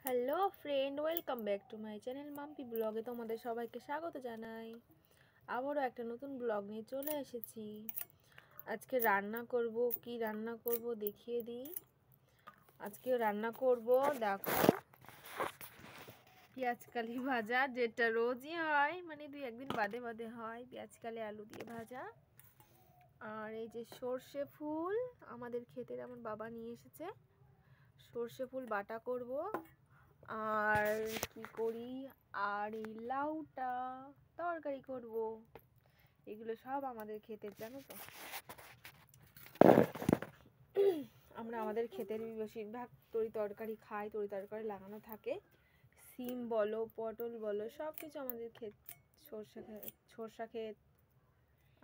Hello friend, welcome back to my channel Mampi ব্লগে তোমাদের সবাইকে স্বাগত জানাই। আবারও একটা নতুন ব্লগ নিয়ে চলে এসেছি। আজকে রান্না করব, কি রান্না করব দেখিয়ে দিই। আজকে রান্না করব, দেখো, পেঁয়াজকালি ভাজা, যেটা রোজই হয়, মানে দুই একদিন বাদে বাদে হয়। পেঁয়াজকালি আলু দিয়ে ভাজা। আর এই যে সর্ষে ফুল, আমাদের ক্ষেতের আমার বাবা নিয়ে এসেছে। সর্ষে ফুল বাটা করব। আর কি করি, আর এই লাউটা তরকারি করব। এগুলো সব আমাদের ক্ষেতের, জানো তো। আমরা আমাদের ক্ষেতের বেশিরভাগ তরি তরকারি খাই, তরি তরকারি লাগানো থাকে। সিম বলো, পটল বলো, সব কিছু আমাদের ক্ষেত। সর্ষা ক্ষেত,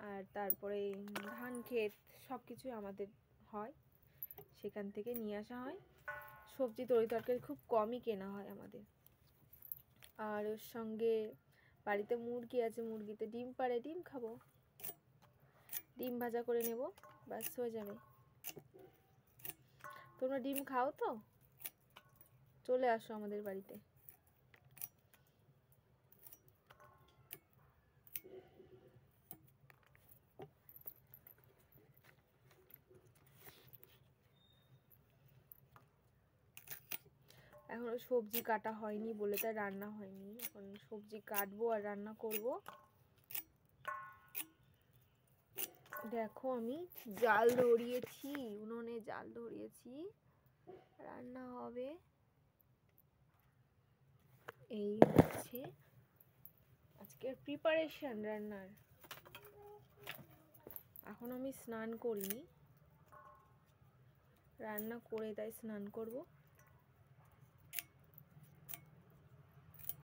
আর তারপরে ধান ক্ষেত, সব কিছুই আমাদের হয়। সেখান থেকে নিয়ে আসা হয়। সবজি তরি তরকারি খুব কমই কেনা হয় আমাদের। আর ওর সঙ্গে বাড়িতে মুরগি আছে, মুরগিতে ডিম পাড়ে, ডিম খাবো। ডিম ভাজা করে নেব, ব্যাস হয়ে যাবে। তোমরা ডিম খাও তো? চলে আসো আমাদের বাড়িতে। এখনো সবজি কাটা হয়নি বলে তাই রান্না হয়নি। এখন সবজি কাটবো আর রান্না করব। দেখো, আমি জাল ধরিয়েছি, উনুনে জাল ধরিয়েছি, রান্না হবে। এই হচ্ছে আজকের প্রিপারেশন রান্নার। এখন আমি স্নান করিনি, রান্না করে তাই স্নান করব।